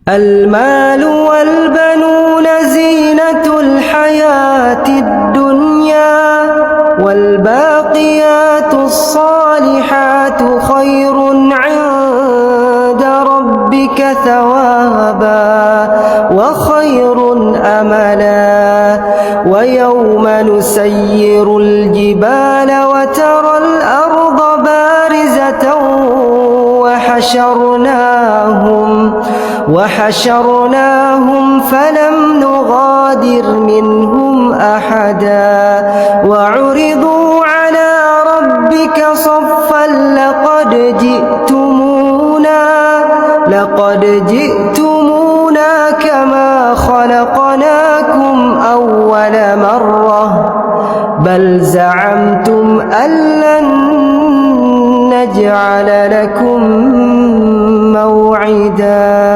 المال والبنون زينة الحياة الدنيا والباقيات الصالحات خير عند ربك ثوابا وخير أملا ويوم نسير الجبال وترى الأرض بارزة وحشرناهم فلم نغادر منهم أحدا وعرضوا على ربك صفا لقد جئتمونا كما خلقناكم أول مرة بل زعمتم أن لن نجعل لكم موعدا.